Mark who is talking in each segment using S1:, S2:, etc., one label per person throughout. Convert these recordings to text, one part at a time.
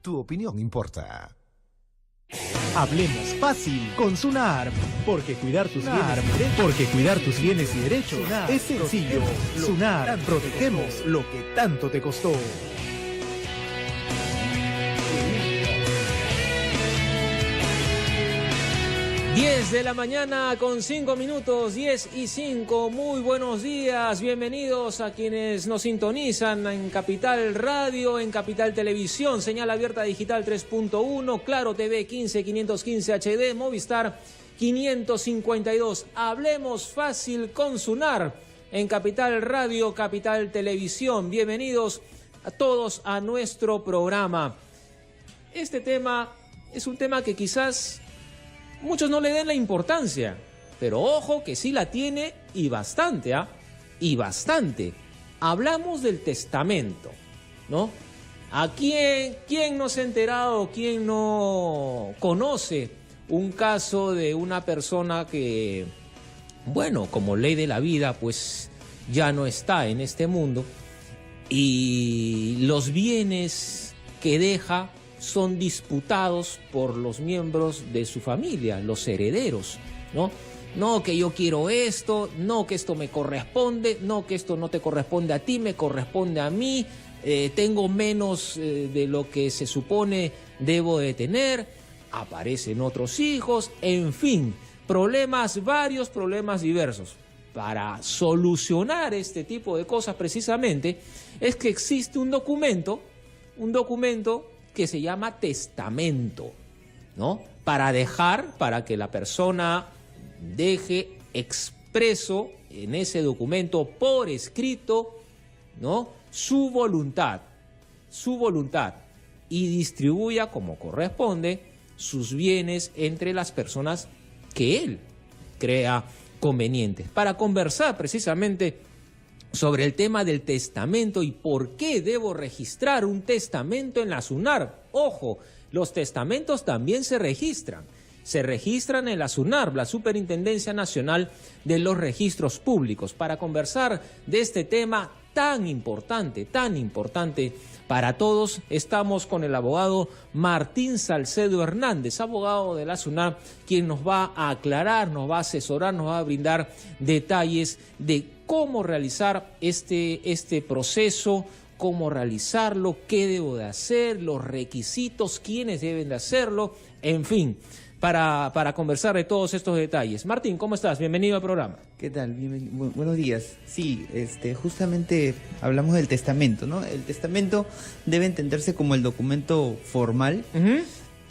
S1: Tu opinión importa.
S2: Hablemos fácil con Sunar, porque cuidar tus bienes y derechos es sencillo. Sunar, protegemos lo que tanto te costó.
S3: 10 de la mañana con 5 minutos, 10:05, muy buenos días, bienvenidos a quienes nos sintonizan en Capital Radio, en Capital Televisión, señal abierta digital 3.1, Claro TV 15515 HD, Movistar 552, hablemos fácil con Sunar, en Capital Radio, Capital Televisión, bienvenidos a todos a nuestro programa. Este tema es un tema que quizás muchos no le den la importancia, pero ojo que sí la tiene y bastante, ¿ah? Y bastante. Hablamos del testamento, ¿no? ¿A quién no se ha enterado, quién no conoce un caso de una persona que, bueno, como ley de la vida, pues ya no está en este mundo y los bienes que deja son disputados por los miembros de su familia, los herederos, ¿no? No, que yo quiero esto, no, que esto me corresponde, no, que esto no te corresponde a ti, me corresponde a mí, tengo menos de lo que se supone debo de tener, aparecen otros hijos, en fin, problemas, varios problemas diversos. Para solucionar este tipo de cosas precisamente es que existe un documento que se llama testamento, ¿no? Para que la persona deje expreso en ese documento por escrito, ¿no? Su voluntad y distribuya como corresponde sus bienes entre las personas que él crea convenientes. Para conversar precisamente sobre el tema del testamento y por qué debo registrar un testamento en la SUNAR. Ojo, los testamentos también se registran en la SUNAR, la Superintendencia Nacional de los Registros Públicos. Para conversar de este tema tan importante para todos, estamos con el abogado Martín Salcedo Hernández, abogado de la SUNAR, quien nos va a aclarar, nos va a asesorar, nos va a brindar detalles de cómo realizar este proceso, cómo realizarlo, qué debo de hacer, los requisitos, quiénes deben de hacerlo, en fin, para conversar de todos estos detalles. Martín, ¿cómo estás? Bienvenido al programa.
S4: ¿Qué tal? Buenos días. Sí, justamente hablamos del testamento, ¿no? El testamento debe entenderse como el documento formal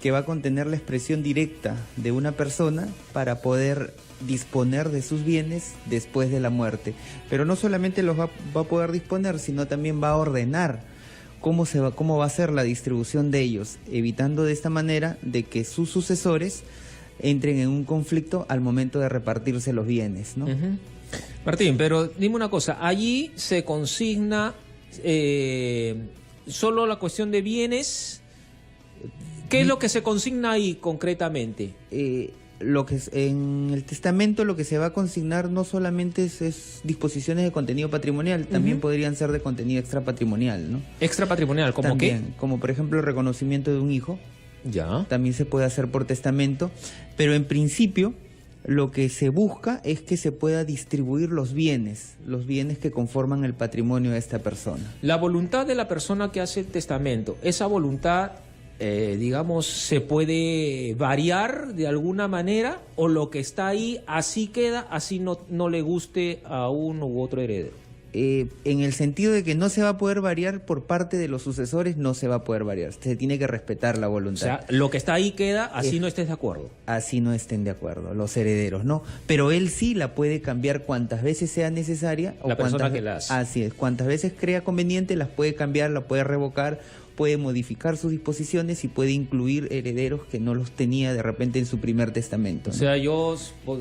S4: que va a contener la expresión directa de una persona para poder disponer de sus bienes después de la muerte. Pero no solamente los va a poder disponer, sino también va a ordenar cómo va a ser la distribución de ellos, evitando de esta manera de que sus sucesores entren en un conflicto al momento de repartirse los bienes, ¿no?
S3: Martín, pero dime una cosa, allí se consigna solo la cuestión de bienes. ¿Qué es lo que se consigna ahí concretamente?
S4: En el testamento lo que se va a consignar no solamente es disposiciones de contenido patrimonial, también podrían ser de contenido extrapatrimonial, ¿no?
S3: Extrapatrimonial, ¿cómo qué?
S4: Como por ejemplo el reconocimiento de un hijo.
S3: Ya.
S4: También se puede hacer por testamento, pero en principio lo que se busca es que se pueda distribuir los bienes que conforman el patrimonio de esta persona.
S3: La voluntad de la persona que hace el testamento, esa voluntad, digamos, ¿se puede variar de alguna manera o lo que está ahí así queda, así no le guste a uno u otro heredero?
S4: En el sentido de que no se va a poder variar por parte de los sucesores, no se va a poder variar. Se tiene que respetar la voluntad.
S3: O sea, lo que está ahí queda, así no estés de acuerdo.
S4: Así no estén de acuerdo, los herederos, ¿no? Pero él sí la puede cambiar cuantas veces sea necesaria.
S3: La persona que la hace.
S4: Así es, cuantas veces crea conveniente, las puede cambiar, la puede revocar, puede modificar sus disposiciones y puede incluir herederos que no los tenía de repente en su primer testamento, ¿no?
S3: O sea,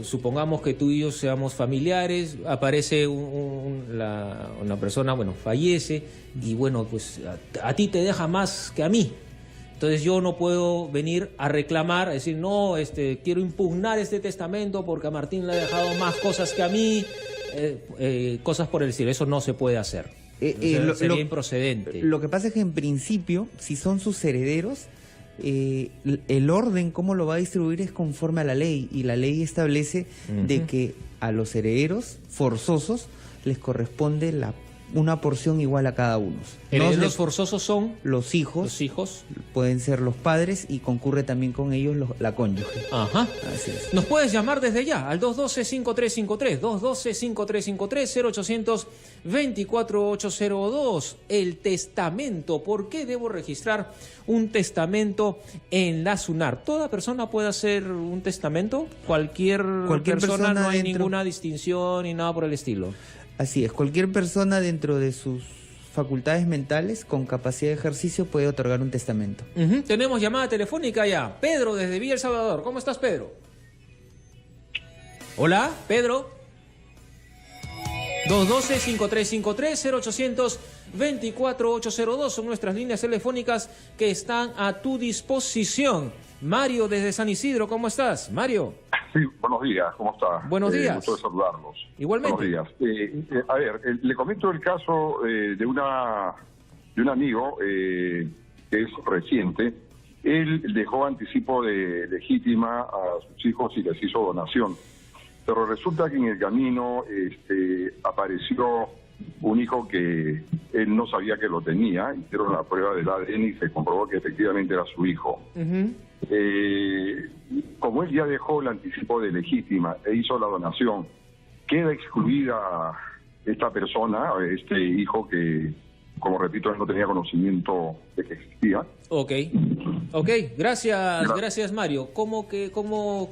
S3: supongamos que tú y yo seamos familiares, aparece una persona, bueno, fallece y bueno, pues a ti te deja más que a mí. Entonces yo no puedo venir a reclamar, a decir, no, quiero impugnar este testamento porque a Martín le ha dejado más cosas que a mí, cosas por el estilo. Eso no se puede hacer. sería improcedente.
S4: Lo que pasa es que en principio, si son sus herederos, el orden, cómo lo va a distribuir es conforme a la ley, y la ley establece de que a los herederos forzosos les corresponde una porción igual a cada uno.
S3: Herederos forzosos son
S4: los hijos.
S3: Los hijos.
S4: Pueden ser los padres y concurre también con ellos la cónyuge.
S3: Ajá.
S4: Así es.
S3: Nos puedes llamar desde ya al 212-5353, 212-5353, 0800-24802. El testamento. ¿Por qué debo registrar un testamento en la SUNAR? ¿Toda persona puede hacer un testamento? Cualquier persona, no hay ninguna distinción ni nada por el estilo.
S4: Así es, cualquier persona dentro de sus facultades mentales con capacidad de ejercicio puede otorgar un testamento.
S3: Tenemos llamada telefónica ya. Pedro, desde Villa El Salvador. ¿Cómo estás, Pedro? Hola, Pedro. 212-5353, 0800-24802 son nuestras líneas telefónicas que están a tu disposición. Mario, desde San Isidro, ¿cómo estás? Mario.
S1: Sí, buenos días, ¿cómo está?
S3: Buenos días.
S1: Gusto de saludarlos.
S3: Igualmente.
S1: Buenos días. A ver, le comento el caso de un amigo que es reciente. Él dejó anticipo de legítima a sus hijos y les hizo donación. Pero resulta que en el camino apareció un hijo que él no sabía que lo tenía. Hicieron la prueba del ADN y se comprobó que efectivamente era su hijo. Como él ya dejó el anticipo de legítima e hizo la donación, queda excluida esta persona, este hijo que, como repito, él no tenía conocimiento de que existía.
S3: Ok, gracias Mario. ¿Cómo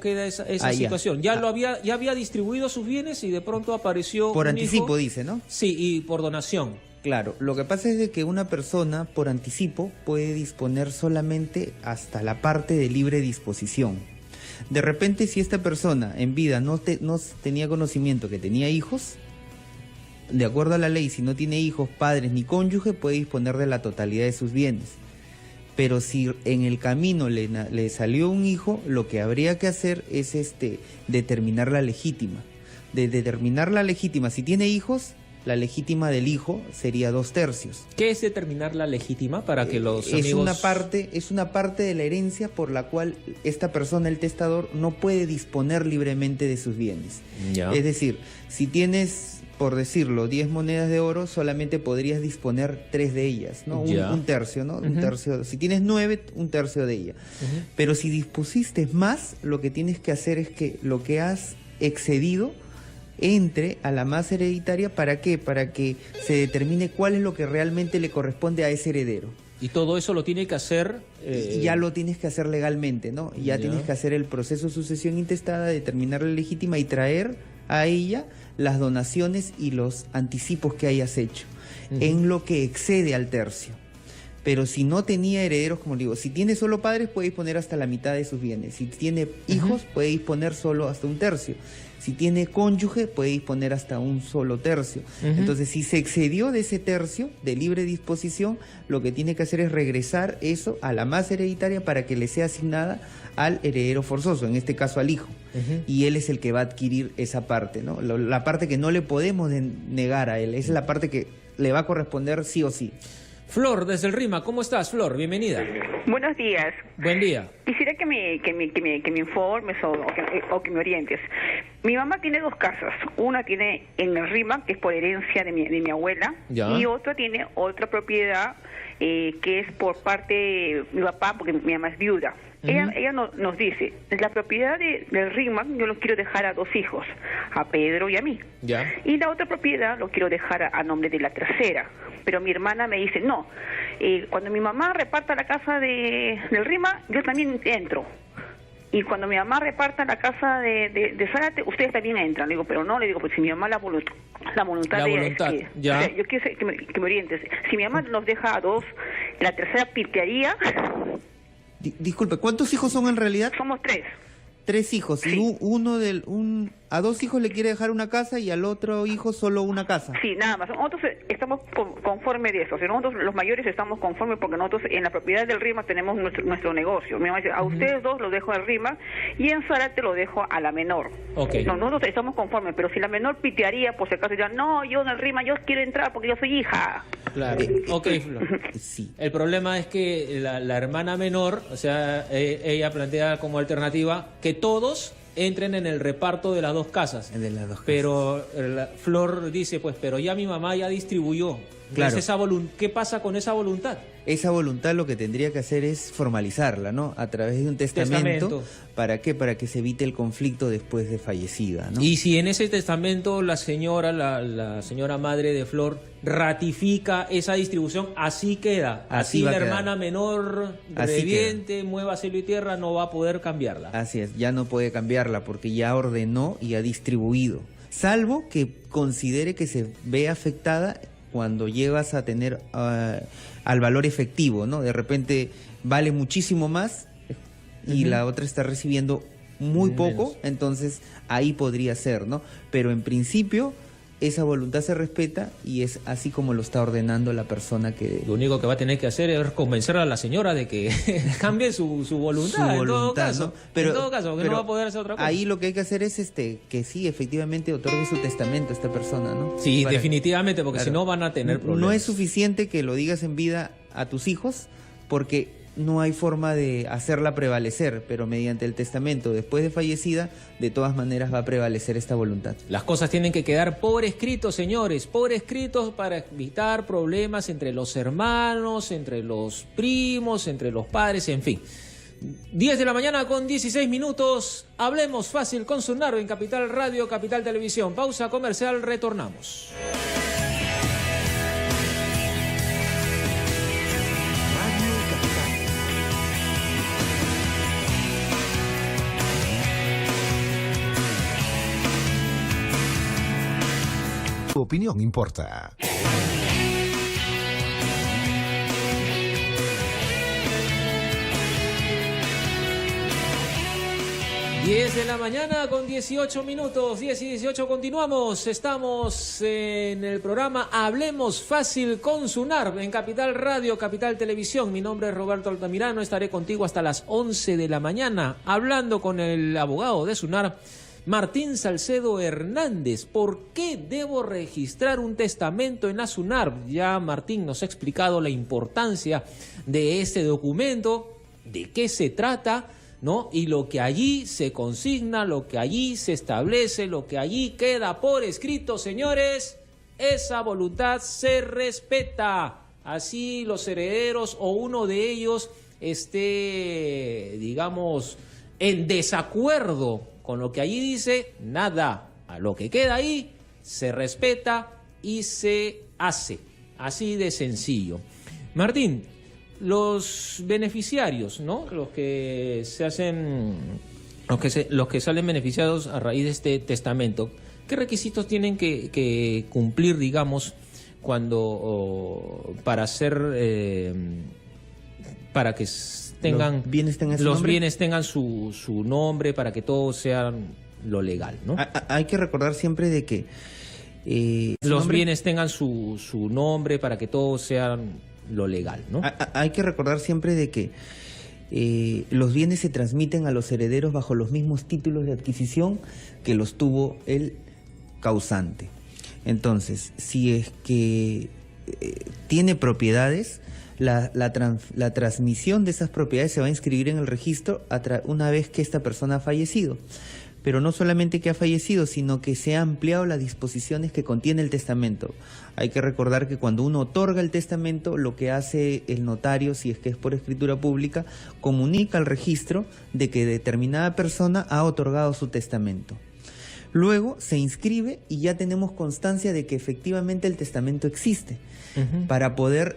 S3: queda esa situación? Ya había distribuido sus bienes y de pronto apareció
S4: por
S3: un
S4: anticipo,
S3: hijo.
S4: dice, ¿no?
S3: Sí, y por donación.
S4: Claro, lo que pasa es de que una persona por anticipo puede disponer solamente hasta la parte de libre disposición. De repente, si esta persona en vida no tenía conocimiento que tenía hijos, de acuerdo a la ley, si no tiene hijos, padres ni cónyuge, puede disponer de la totalidad de sus bienes. Pero si en el camino le salió un hijo, lo que habría que hacer es determinar la legítima. De determinar la legítima, si tiene hijos, la legítima del hijo sería 2/3.
S3: ¿Qué es determinar la legítima para que los amigos...?
S4: Es una parte de la herencia por la cual esta persona, el testador, no puede disponer libremente de sus bienes.
S3: Ya.
S4: Es decir, si tienes, por decirlo, 10 monedas de oro, solamente podrías disponer 3 de ellas, ¿no? Un tercio, ¿no? Un tercio. Si tienes 9, un tercio de ella. Pero si dispusiste más, lo que tienes que hacer es que lo que has excedido entre a la masa hereditaria. ¿Para qué? Para que se determine cuál es lo que realmente le corresponde a ese heredero.
S3: Y todo eso lo tiene que hacer...
S4: Ya lo tienes que hacer legalmente, ¿no? Ya tienes que hacer el proceso de sucesión intestada, determinar la legítima y traer a ella las donaciones y los anticipos que hayas hecho, en lo que excede al tercio. Pero si no tenía herederos, como digo, si tiene solo padres, puede disponer hasta la mitad de sus bienes. Si tiene hijos, puede disponer solo hasta un tercio. Si tiene cónyuge, puede disponer hasta un solo tercio. Entonces, si se excedió de ese tercio de libre disposición, lo que tiene que hacer es regresar eso a la masa hereditaria para que le sea asignada al heredero forzoso, en este caso al hijo. Y él es el que va a adquirir esa parte, ¿no? La parte que no le podemos negar a él, esa es la parte que le va a corresponder sí o sí.
S3: Flor, desde el RIMA, ¿cómo estás, Flor? Bienvenida.
S5: Buenos días.
S3: Buen día.
S5: Quisiera que me informes o que me orientes. Mi mamá tiene 2 casas. Una tiene en el RIMA, que es por herencia de mi abuela, y otra tiene otra propiedad que es por parte de mi papá, porque mi mamá es viuda. Ella nos dice, la propiedad del RIMA yo lo quiero dejar a 2 hijos, a Pedro y a mí. Y la otra propiedad lo quiero dejar a nombre de la tercera. Pero mi hermana me dice, no, cuando mi mamá reparta la casa del RIMA, yo también entro. Y cuando mi mamá reparta la casa de Zárate, ustedes también entran. Le digo, pero no, le digo, pues si mi mamá la voluntad de ella es que... O sea, yo quiero que me orientes. Si mi mamá nos deja a 2, la tercera pitearía...
S4: Disculpe, ¿cuántos hijos son en realidad?
S5: Somos 3.
S4: 3 hijos,
S5: sí.
S4: Y a 2 hijos le quiere dejar una casa y al otro hijo solo una casa.
S5: Sí, nada más. Nosotros estamos conformes de eso. O sea, nosotros los mayores estamos conformes porque nosotros en la propiedad del RIMAC tenemos nuestro negocio. Mi mamá dice, a ustedes 2 los dejo en RIMAC y en Zárate lo dejo a la menor.
S3: Okay.
S5: No, nosotros estamos conformes, pero si la menor pitearía, por si acaso ya, no, yo en el RIMAC yo quiero entrar porque yo soy hija.
S3: Claro. Ok, Flor.
S4: Sí.
S3: El problema es que la hermana menor, o sea, ella plantea como alternativa que todos entren en el reparto de las 2 casas.
S4: De las 2 casas.
S3: Pero Flor dice, pues, pero ya mi mamá ya distribuyó.
S4: Claro.
S3: ¿Qué pasa con esa voluntad?
S4: Esa voluntad lo que tendría que hacer es formalizarla, ¿no? A través de un testamento. ¿Para qué? Para que se evite el conflicto después de fallecida, ¿no?
S3: Y si en ese testamento la señora madre de Flor ratifica esa distribución, así queda. Así la hermana menor reviente, mueva cielo y tierra, no va a poder cambiarla.
S4: Así es, ya no puede cambiarla porque ya ordenó y ha distribuido. Salvo que considere que se ve afectada cuando llegas a tener al valor efectivo, ¿no? De repente vale muchísimo más y la otra está recibiendo muy poco, entonces ahí podría ser, ¿no? Pero en principio esa voluntad se respeta y es así como lo está ordenando la persona que...
S3: Lo único que va a tener que hacer es convencer a la señora de que cambie su voluntad, en todo caso, ¿no? Pero, en todo caso, que no va a poder hacer otra cosa.
S4: Ahí lo que hay que hacer es que sí, efectivamente otorgue su testamento a esta persona, ¿no?
S3: Sí, definitivamente, porque si no van a tener problemas.
S4: No es suficiente que lo digas en vida a tus hijos, porque no hay forma de hacerla prevalecer, pero mediante el testamento después de fallecida, de todas maneras va a prevalecer esta voluntad.
S3: Las cosas tienen que quedar por escrito, señores, por escrito para evitar problemas entre los hermanos, entre los primos, entre los padres, en fin. 10 de la mañana con 16 minutos, hablemos fácil con Sunar en Capital Radio, Capital Televisión. Pausa comercial, retornamos.
S6: Tu opinión importa.
S3: Diez de la mañana con 18 minutos, 10 y 18 continuamos. Estamos en el programa Hablemos Fácil con Sunar en Capital Radio, Capital Televisión. Mi nombre es Roberto Altamirano, estaré contigo hasta las 11 de la mañana hablando con el abogado de Sunar, Martín Salcedo Hernández. ¿Por qué debo registrar un testamento en la Sunar? Ya Martín nos ha explicado la importancia de este documento, de qué se trata, ¿no? Y lo que allí se consigna, lo que allí se establece, lo que allí queda por escrito, señores, esa voluntad se respeta. Así los herederos o uno de ellos esté, digamos, en desacuerdo con lo que allí dice, nada, a lo que queda ahí se respeta y se hace, así de sencillo. Martín, los beneficiarios, ¿no? Los que se hacen, los que salen beneficiados a raíz de este testamento, ¿qué requisitos tienen que cumplir, digamos, cuando para hacer, para que tengan los bienes tengan su nombre, para que todo sea lo legal, ¿no?
S4: Hay que recordar siempre de que
S3: los bienes tengan su nombre, para que todo sea lo legal, ¿no?
S4: Hay que recordar siempre de que los bienes se transmiten a los herederos bajo los mismos títulos de adquisición que los tuvo el causante. Entonces, si es que tiene propiedades, la transmisión de esas propiedades se va a inscribir en el registro una vez que esta persona ha fallecido. Pero no solamente que ha fallecido, sino que se ha ampliado las disposiciones que contiene el testamento. Hay que recordar que cuando uno otorga el testamento, lo que hace el notario, si es que es por escritura pública, comunica al registro de que determinada persona ha otorgado su testamento. Luego se inscribe y ya tenemos constancia de que efectivamente el testamento existe, para poder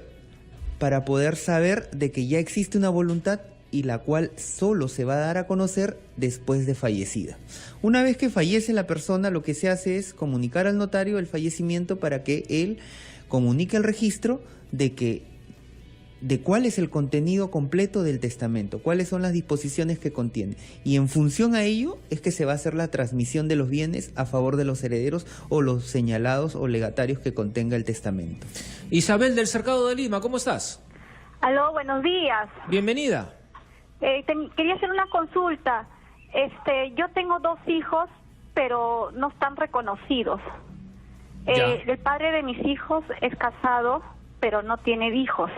S4: saber de que ya existe una voluntad y la cual solo se va a dar a conocer después de fallecida. Una vez que fallece la persona, lo que se hace es comunicar al notario el fallecimiento para que él comunique al registro de que de cuál es el contenido completo del testamento, cuáles son las disposiciones que contiene. Y en función a ello es que se va a hacer la transmisión de los bienes a favor de los herederos o los señalados o legatarios que contenga el testamento.
S3: Isabel del Cercado de Lima, ¿cómo estás?
S7: Aló, buenos días.
S3: Bienvenida.
S7: Quería hacer una consulta. Yo tengo 2 hijos, pero no están reconocidos. El padre de mis hijos es casado, pero no tiene hijos.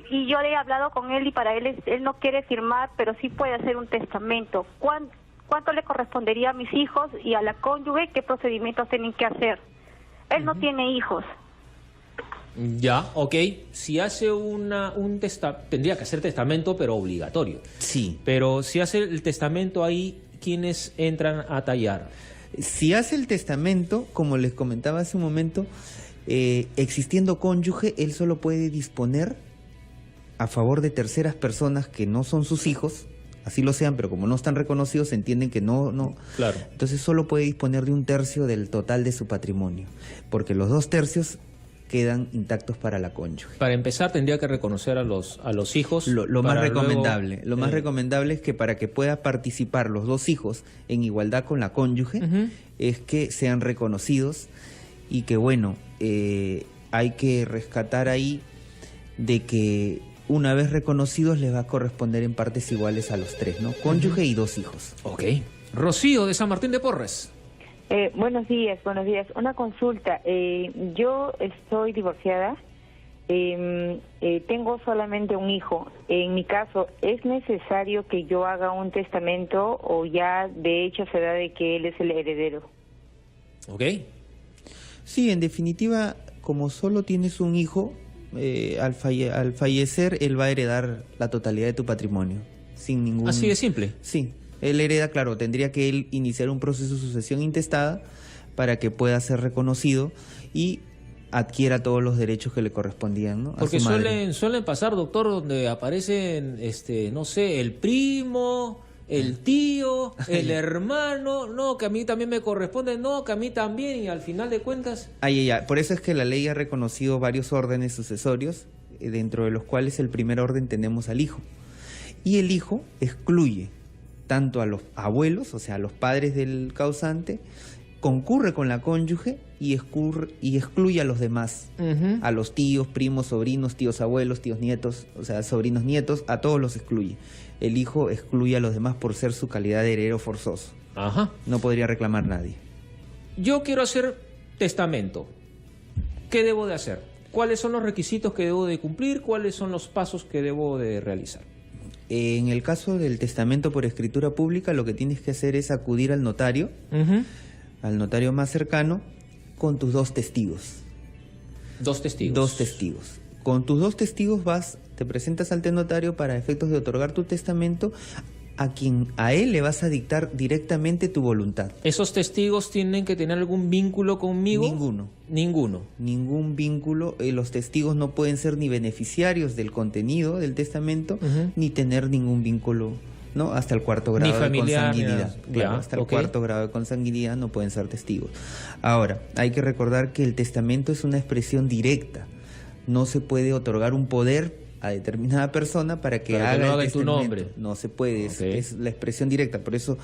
S7: Y yo le he hablado con él y para él no quiere firmar, pero sí puede hacer un testamento. ¿Cuánto le correspondería a mis hijos y a la cónyuge? ¿Qué procedimientos tienen que hacer? Él no tiene hijos.
S3: Ya, ok. Si hace tendría que hacer testamento, pero obligatorio.
S4: Sí.
S3: Pero si hace el testamento ahí, ¿quiénes entran a tallar?
S4: Si hace el testamento, como les comentaba hace un momento, existiendo cónyuge, él solo puede disponer a favor de terceras personas que no son sus hijos, así lo sean, pero como no están reconocidos, entienden que no.
S3: Claro.
S4: Entonces solo puede disponer de 1/3 del total de su patrimonio, porque los 2/3 quedan intactos para la cónyuge.
S3: Para empezar, tendría que reconocer a los hijos.
S4: Lo más recomendable. Lo más recomendable es que para que pueda participar los 2 hijos en igualdad con la cónyuge, es que sean reconocidos y que, bueno, hay que rescatar ahí de que una vez reconocidos les va a corresponder en partes iguales a los 3, ¿no? Cónyuge y 2 hijos.
S3: Ok. Rocío de San Martín de Porres.
S8: Buenos días. Una consulta. Yo estoy divorciada, tengo solamente un hijo. En mi caso, ¿es necesario que yo haga un testamento o ya de hecho se da de que él es el heredero?
S3: Ok.
S4: Sí, en definitiva, como solo tienes un hijo, al fallecer él va a heredar la totalidad de tu patrimonio, sin ningún...
S3: Así de simple.
S4: Sí. Él hereda, claro, tendría que él iniciar un proceso de sucesión intestada para que pueda ser reconocido y adquiera todos los derechos que le correspondían, ¿no?
S3: Porque suelen pasar, doctor, donde aparecen, no sé, el primo, el tío, el hermano, no, que a mí también me corresponde, no, que a mí también, y al final de cuentas...
S4: Por eso es que la ley ha reconocido varios órdenes sucesorios, dentro de los cuales el primer orden tenemos al hijo. Y el hijo excluye tanto a los abuelos, o sea, a los padres del causante, concurre con la cónyuge y excluye a los demás, a los tíos, primos, sobrinos, tíos abuelos, tíos nietos, o sea, sobrinos nietos, a todos los excluye. El hijo excluye a los demás por ser su calidad de heredero forzoso.
S3: Ajá.
S4: No podría reclamar nadie.
S3: Yo quiero hacer testamento. ¿Qué debo de hacer? ¿Cuáles son los requisitos que debo de cumplir? ¿Cuáles son los pasos que debo de realizar?
S4: En el caso del testamento por escritura pública, lo que tienes que hacer es acudir al notario, al notario más cercano, con tus 2 testigos.
S3: 2 testigos.
S4: 2 testigos. Con tus 2 testigos te presentas ante el notario para efectos de otorgar tu testamento a él le vas a dictar directamente tu voluntad.
S3: ¿Esos testigos tienen que tener algún vínculo conmigo?
S4: Ninguno. Ningún vínculo. Los testigos no pueden ser ni beneficiarios del contenido del testamento, ni tener ningún vínculo, ¿no? Hasta el 4º grado
S3: ni familiar,
S4: de consanguinidad. Claro, hasta el 4º grado de consanguinidad no pueden ser testigos. Ahora, hay que recordar que el testamento es una expresión directa. No se puede otorgar un poder a determinada persona para que haga
S3: en tu nombre.
S4: No se puede, es la expresión directa. Por eso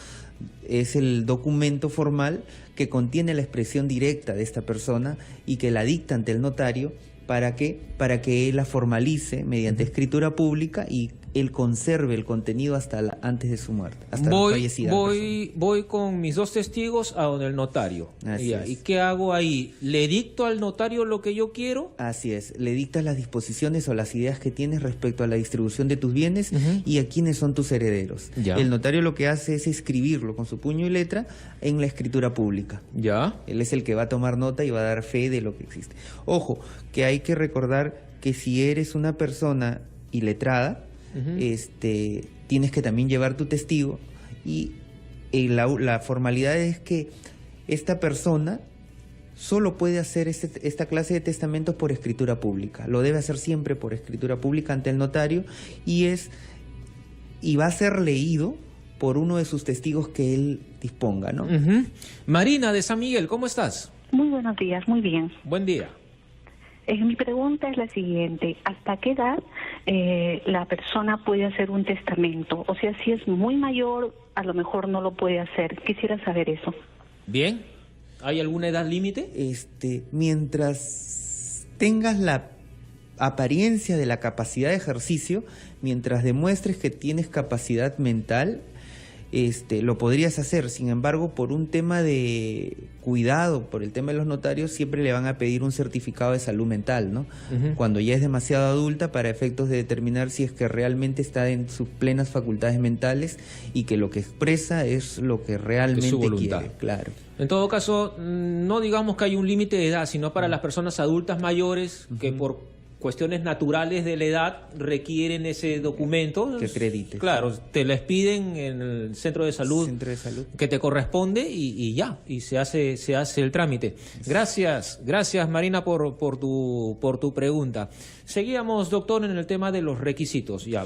S4: es el documento formal que contiene la expresión directa de esta persona y que la dicta ante el notario para que él la formalice mediante escritura pública y él conserve el contenido hasta antes de su muerte, hasta la fallecida.
S3: Voy con mis 2 testigos a donde el notario. ¿Y qué hago ahí? ¿Le dicto al notario lo que yo quiero?
S4: Así es, le dictas las disposiciones o las ideas que tienes respecto a la distribución de tus bienes y a quiénes son tus herederos. El notario lo que hace es escribirlo con su puño y letra en la escritura pública. Él es el que va a tomar nota y va a dar fe de lo que existe. Ojo, que hay que recordar que si eres una persona iletrada, tienes que también llevar tu testigo y la formalidad es que esta persona solo puede hacer esta clase de testamentos por escritura pública. Lo debe hacer siempre por escritura pública ante el notario y va a ser leído por uno de sus testigos que él disponga, ¿no?
S3: Marina de San Miguel, ¿cómo estás?
S9: Muy buenos días, muy bien.
S3: Buen día.
S9: Mi pregunta es la siguiente: ¿hasta qué edad la persona puede hacer un testamento? O sea, si es muy mayor, a lo mejor no lo puede hacer. Quisiera saber eso.
S3: Bien. ¿Hay alguna edad límite?
S4: Mientras tengas la apariencia de la capacidad de ejercicio, mientras demuestres que tienes capacidad mental, lo podrías hacer. Sin embargo, por un tema de cuidado, por el tema de los notarios, siempre le van a pedir un certificado de salud mental, ¿no? Cuando ya es demasiado adulta, para efectos de determinar si es que realmente está en sus plenas facultades mentales y que lo que expresa es lo que realmente
S3: su voluntad.
S4: quiere. Claro.
S3: En todo caso, no digamos que hay un límite de edad, sino para las personas adultas mayores que por cuestiones naturales de la edad requieren ese documento.
S4: Que acredite.
S3: Claro, te les piden en el centro de salud, que te corresponde y ya, y se hace el trámite. Gracias Marina por tu pregunta. Seguíamos, doctor, en el tema de los requisitos. Ya,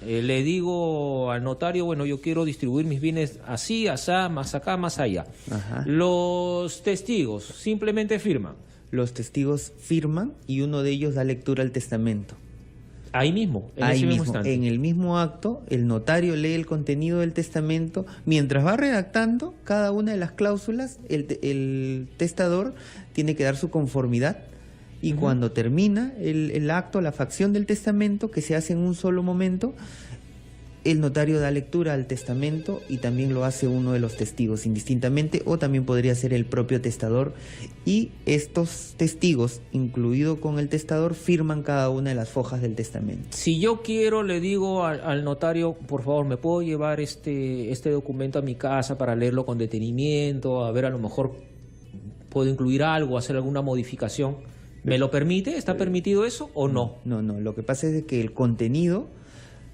S3: le digo al notario, bueno, yo quiero distribuir mis bienes así, asá, más acá, más allá. Ajá. Los testigos simplemente firman.
S4: Los testigos firman y uno de ellos da lectura al testamento.
S3: Ahí mismo,
S4: en el mismo acto, el notario lee el contenido del testamento. Mientras va redactando cada una de las cláusulas, el testador tiene que dar su conformidad. Y cuando termina el acto, la facción del testamento, que se hace en un solo momento, el notario da lectura al testamento y también lo hace uno de los testigos indistintamente, o también podría ser el propio testador, y estos testigos, incluido con el testador, firman cada una de las fojas del testamento.
S3: Si yo quiero, le digo al notario, por favor, ¿me puedo llevar este documento a mi casa para leerlo con detenimiento? A ver, a lo mejor puedo incluir algo, hacer alguna modificación. ¿Me lo permite? ¿Está permitido eso o no?
S4: No, lo que pasa es que el contenido,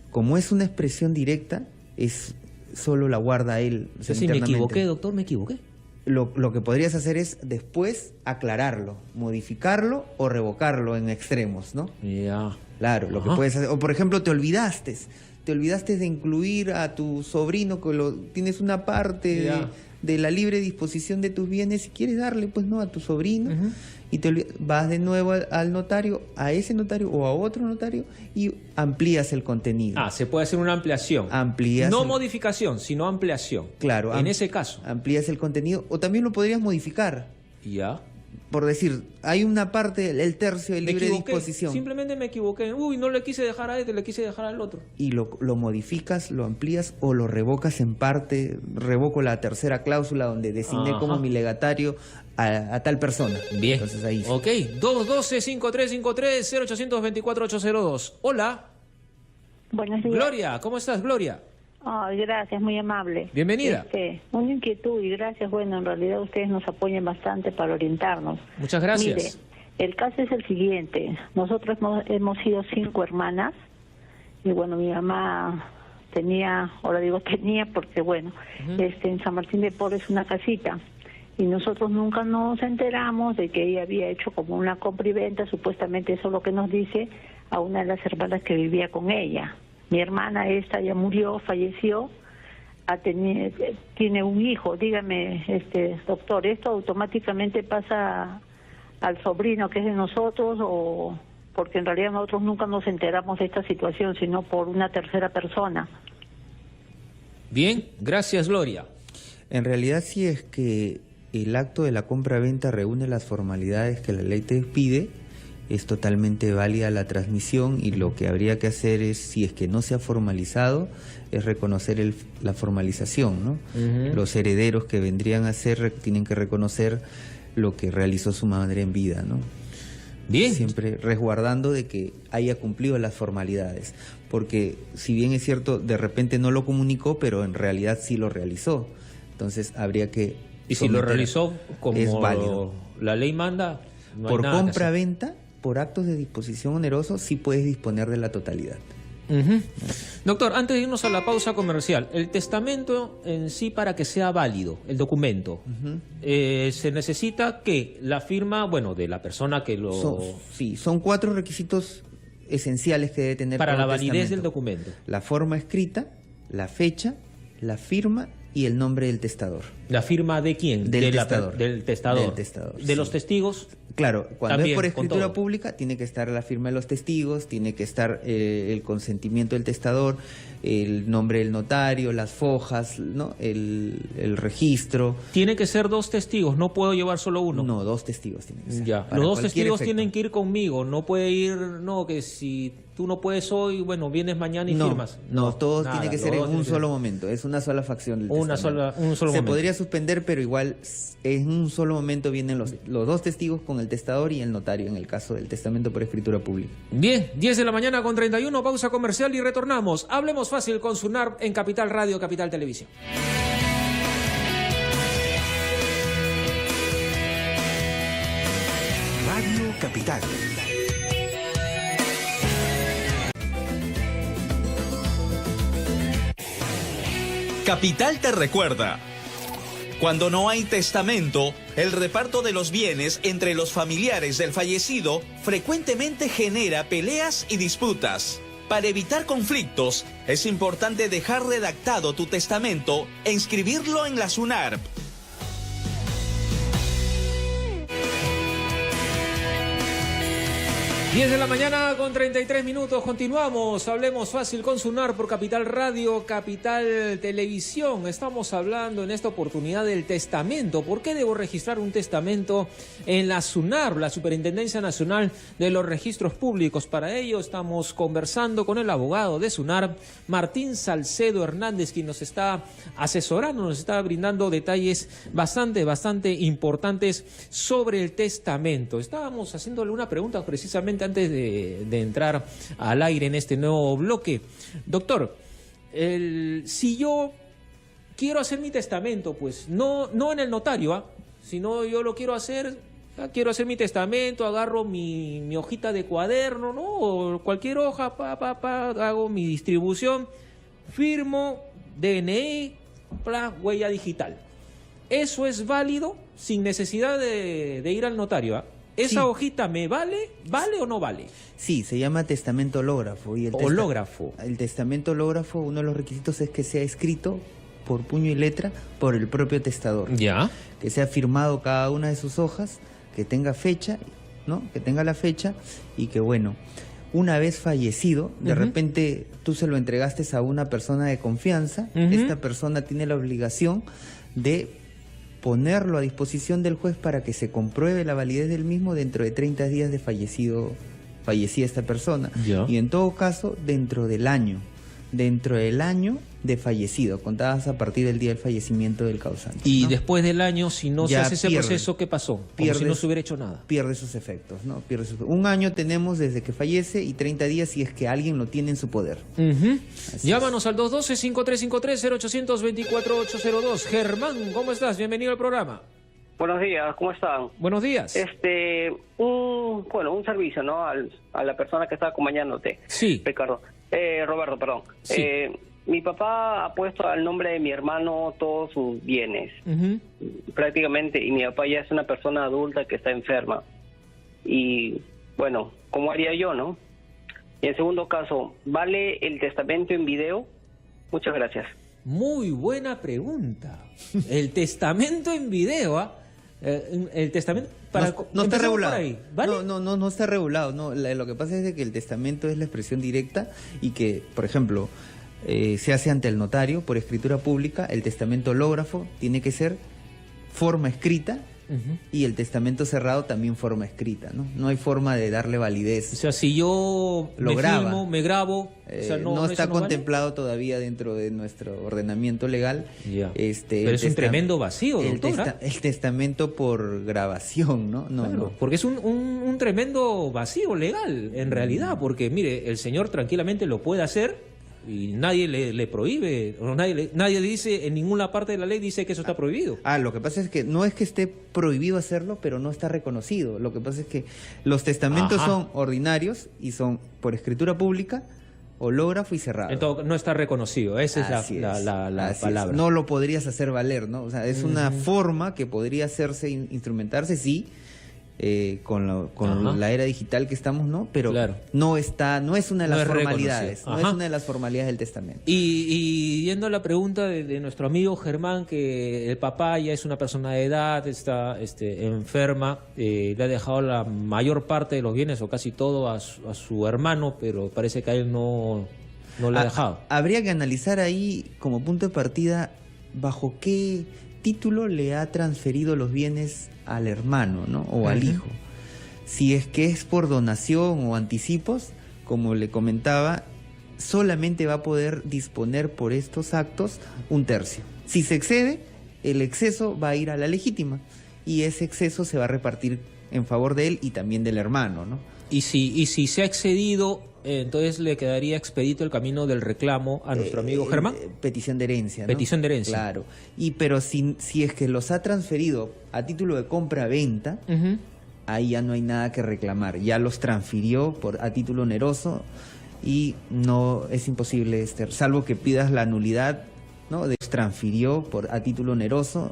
S4: como es una expresión directa, solo la guarda él.
S3: Si me equivoqué, doctor, me equivoqué.
S4: Lo que podrías hacer es después aclararlo, modificarlo o revocarlo en extremos, ¿no?
S3: Ya.
S4: Claro, lo que puedes hacer. O por ejemplo, te olvidaste de incluir a tu sobrino, que tienes una parte de la libre disposición de tus bienes, y quieres darle, pues no, a tu sobrino, y vas de nuevo al notario, a ese notario o a otro notario, y amplías el contenido.
S3: Se puede hacer una ampliación. No modificación, sino ampliación.
S4: Claro.
S3: En ese caso.
S4: Amplías el contenido, o también lo podrías modificar.
S3: Ya.
S4: Por decir, hay una parte, el tercio de libre disposición.
S3: Simplemente me equivoqué. No le quise dejar a este, le quise dejar al otro.
S4: Y lo modificas, lo amplías o lo revocas en parte. Revoco la tercera cláusula donde designé como mi legatario a tal persona.
S3: Bien.
S4: Entonces ahí sí.
S3: Ok. 212-5353-0824-802. Hola.
S9: Buenos días.
S3: Gloria, ¿cómo estás, Gloria?
S9: Gracias, muy amable.
S3: Bienvenida.
S9: Una inquietud y gracias. Bueno, en realidad ustedes nos apoyan bastante para orientarnos.
S3: Muchas gracias.
S9: Mire, el caso es el siguiente. Nosotros hemos sido 5 hermanas y bueno, mi mamá tenía porque bueno, en San Martín de Porres una casita y nosotros nunca nos enteramos de que ella había hecho como una compra y venta, supuestamente eso es lo que nos dice, a una de las hermanas que vivía con ella. Mi hermana esta ya murió, falleció, tiene un hijo. Dígame, doctor, ¿esto automáticamente pasa al sobrino que es de nosotros, o porque en realidad nosotros nunca nos enteramos de esta situación, sino por una tercera persona?
S3: Bien, gracias, Gloria.
S4: En realidad, si es que el acto de la compra-venta reúne las formalidades que la ley te pide, es totalmente válida la transmisión, y lo que habría que hacer es, si es que no se ha formalizado, es reconocer la formalización, ¿no? Los herederos que vendrían a ser tienen que reconocer lo que realizó su madre en vida, ¿no?
S3: Bien.
S4: Siempre resguardando de que haya cumplido las formalidades, porque si bien es cierto, de repente no lo comunicó, pero en realidad sí lo realizó. Entonces habría que...
S3: Y si lo realizó como
S4: es válido.
S3: La ley manda, no hay
S4: por
S3: nada
S4: compra-venta, por actos de disposición onerosos, sí puedes disponer de la totalidad.
S3: Doctor, antes de irnos a la pausa comercial, el testamento en sí, para que sea válido, el documento, se necesita que la firma, de la persona que lo...
S4: Son 4 requisitos esenciales que debe tener
S3: para la validez del documento.
S4: La forma escrita, la fecha, la firma y el nombre del testador.
S3: ¿La firma de quién?
S4: Del testador.
S3: Del testador.
S4: Del testador.
S3: ¿De los testigos?
S4: Claro, cuando
S3: también,
S4: es por escritura pública, tiene que estar la firma de los testigos, tiene que estar el consentimiento del testador, el nombre del notario, las fojas, ¿no? El registro.
S3: Tiene que ser 2 testigos, no puedo llevar solo uno.
S4: No, 2 testigos tienen que ser.
S3: Ya, los 2 testigos tienen que ir conmigo, no puede ir, no, que si tú no puedes hoy, bueno, vienes mañana y firmas.
S4: No, todo tiene que ser en un solo momento, es una sola facción del testamento.
S3: Un solo momento.
S4: Se podría suspender, pero igual en un solo momento vienen los 2 testigos con el testador y el notario en el caso del testamento por escritura pública.
S3: Bien, 10 de la mañana con 31, pausa comercial y retornamos. Hablemos fácil con SUNARP en Capital Radio, Capital Televisión.
S6: Radio Capital.
S10: Capital te recuerda. Cuando no hay testamento, el reparto de los bienes entre los familiares del fallecido frecuentemente genera peleas y disputas. Para evitar conflictos, es importante dejar redactado tu testamento e inscribirlo en la SUNARP.
S3: 10 de la mañana con 33 minutos, continuamos, hablemos fácil con SUNARP por Capital Radio, Capital Televisión. Estamos hablando en esta oportunidad del testamento. ¿Por qué debo registrar un testamento en la SUNARP, la Superintendencia Nacional de los Registros Públicos? Para ello estamos conversando con el abogado de SUNARP, Martín Salcedo Hernández, quien nos está asesorando, nos está brindando detalles bastante importantes sobre el testamento. Estábamos haciéndole una pregunta precisamente antes de entrar al aire en este nuevo bloque. Doctor, si yo quiero hacer mi testamento, pues no en el notario, sino yo lo quiero hacer mi testamento, agarro mi hojita de cuaderno, ¿no? O cualquier hoja, hago mi distribución, firmo, DNI, huella digital. ¿Eso es válido sin necesidad de ir al notario? ¿Esa hojita me vale o no vale?
S4: Sí, se llama testamento hológrafo. Y el testamento hológrafo, uno de los requisitos es que sea escrito por puño y letra por el propio testador.
S3: Ya.
S4: Que sea firmado cada una de sus hojas, que tenga fecha, ¿no? Que tenga la fecha y que, bueno, una vez fallecido, de repente tú se lo entregaste a una persona de confianza, esta persona tiene la obligación de ponerlo a disposición del juez para que se compruebe la validez del mismo dentro de 30 días de fallecida esta persona.
S3: Ya.
S4: Y en todo caso, dentro del año de fallecido, contadas a partir del día del fallecimiento del causante.
S3: Y
S4: ¿no?
S3: Después del año, si no se hace ese proceso, ¿qué pasó? Como si no se hubiera hecho nada.
S4: Pierde sus efectos, ¿no? Un año tenemos desde que fallece y 30 días si es que alguien lo tiene en su poder.
S3: Llámanos al 212-5353-0824-802. Germán, ¿cómo estás? Bienvenido al programa.
S11: Buenos días, ¿cómo están?
S3: Buenos días.
S11: Un servicio, ¿no? A la persona que está acompañándote.
S3: Sí.
S11: Roberto, perdón.
S3: Sí.
S11: Mi papá ha puesto al nombre de mi hermano todos sus bienes, prácticamente, y mi papá ya es una persona adulta que está enferma. Y, bueno, ¿cómo haría yo, no? Y en segundo caso, ¿vale el testamento en video? Muchas gracias.
S3: Muy buena pregunta. El testamento en video, el testamento...
S4: No está regulado.
S3: Ahí, ¿vale?
S4: No está regulado. No, lo que pasa es de que el testamento es la expresión directa y que, por ejemplo, se hace ante el notario por escritura pública. El testamento hológrafo tiene que ser forma escrita y el testamento cerrado también forma escrita, ¿no? No hay forma de darle validez.
S3: O sea, si yo me grabo, o sea,
S4: no está contemplado todavía dentro de nuestro ordenamiento legal.
S3: Ya. Pero es un tremendo vacío, doctora.
S4: El testamento por grabación, ¿no? No.
S3: Porque es un tremendo vacío legal, en realidad, porque mire, el señor tranquilamente lo puede hacer y nadie le prohíbe, o nadie dice, en ninguna parte de la ley dice que eso está prohibido.
S4: Lo que pasa es que no es que esté prohibido hacerlo, pero no está reconocido. Lo que pasa es que los testamentos son ordinarios y son por escritura pública, hológrafo y cerrado.
S3: Entonces no está reconocido, esa es la palabra.
S4: No lo podrías hacer valer, ¿no? O sea, es una forma que podría hacerse, instrumentarse, sí, con la era digital que estamos, ¿no? Pero no es una de las formalidades, no es una de las formalidades del testamento.
S3: Y yendo a la pregunta de nuestro amigo Germán, que el papá ya es una persona de edad, está enferma, le ha dejado la mayor parte de los bienes o casi todo a su hermano, pero parece que a él no le ha dejado.
S4: Habría que analizar ahí como punto de partida bajo qué título le ha transferido los bienes al hermano, ¿no? O al hijo. Si es que es por donación o anticipos, como le comentaba, solamente va a poder disponer por estos actos 1/3. Si se excede, el exceso va a ir a la legítima y ese exceso se va a repartir en favor de él y también del hermano, ¿no?
S3: Y si se ha excedido, entonces le quedaría expedito el camino del reclamo a nuestro amigo Germán.
S4: Petición de herencia, ¿no?
S3: Petición de herencia.
S4: Claro. Pero si es que los ha transferido a título de compra-venta, ahí ya no hay nada que reclamar. Ya los transfirió a título oneroso y no es imposible, salvo que pidas la nulidad, ¿no? Transfirió a título oneroso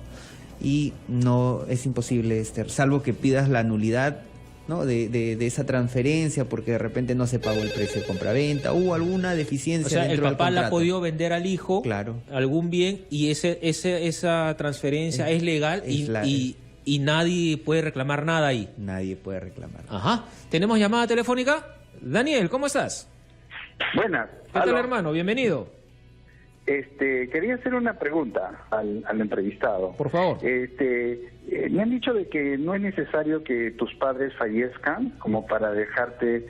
S4: y no es imposible, salvo que pidas la nulidad, ¿no? de esa transferencia porque de repente no se pagó el precio de compraventa, hubo alguna deficiencia.
S3: O sea,
S4: dentro
S3: el papá
S4: del
S3: le ha podido vender al hijo algún bien y esa transferencia es legal y nadie puede reclamar nada ahí.
S4: Nadie puede reclamar.
S3: Ajá. ¿Tenemos llamada telefónica? Daniel, ¿cómo estás?
S12: Buenas.
S3: ¿Qué tal, hermano? Bienvenido.
S12: Quería hacer una pregunta al entrevistado.
S3: Por favor.
S12: Me han dicho de que no es necesario que tus padres fallezcan como para dejarte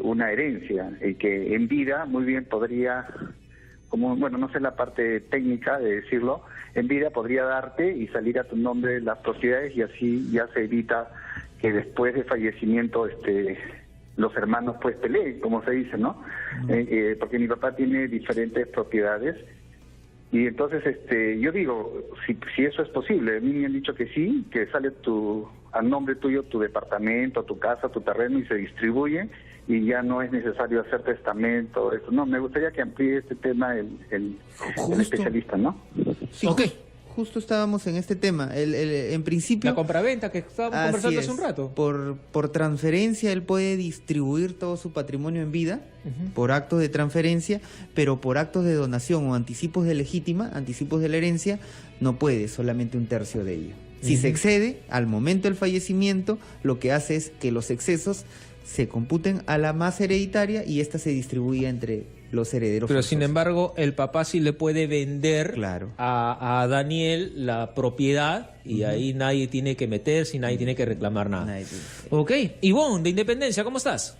S12: una herencia y que en vida muy bien podría, no sé la parte técnica de decirlo, en vida podría darte y salir a tu nombre las propiedades y así ya se evita que después de fallecimiento los hermanos pues peleen, como se dice, ¿no? Porque mi papá tiene diferentes propiedades y entonces yo digo, si eso es posible, a mí me han dicho que sí, que sale a nombre tuyo tu departamento, tu casa, tu terreno y se distribuye y ya no es necesario hacer testamento, eso. No, me gustaría que amplíe este tema el especialista, ¿no?
S4: Sí, justo estábamos en este tema. En principio...
S3: La compraventa que estábamos conversando hace un rato.
S4: Por transferencia él puede distribuir todo su patrimonio en vida, por actos de transferencia, pero por actos de donación o anticipos de legítima, anticipos de la herencia, no puede, solamente 1/3 de ello. Si se excede, al momento del fallecimiento, lo que hace es que los excesos se computen a la masa hereditaria y ésta se distribuye entre los herederos.
S3: Pero sin embargo, el papá sí le puede vender a Daniel la propiedad y ahí nadie tiene que meterse y nadie tiene que reclamar nada. Ok. Ivonne, de Independencia, ¿cómo estás?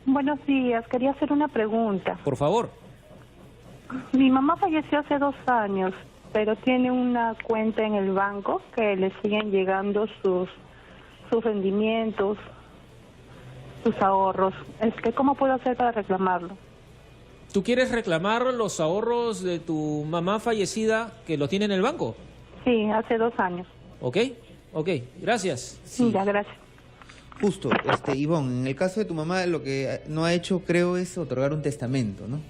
S13: Buenos días, quería hacer una pregunta.
S3: Por favor.
S13: Mi mamá falleció hace 2 años, pero tiene una cuenta en el banco que le siguen llegando sus rendimientos, sus ahorros. ¿Cómo puedo hacer para reclamarlo?
S3: ¿Tú quieres reclamar los ahorros de tu mamá fallecida que lo tiene en el banco?
S13: Sí, hace 2 años.
S3: Ok, gracias.
S13: Sí, ya, gracias.
S4: Justo, Ivonne, en el caso de tu mamá lo que no ha hecho, creo, es otorgar un testamento, ¿no?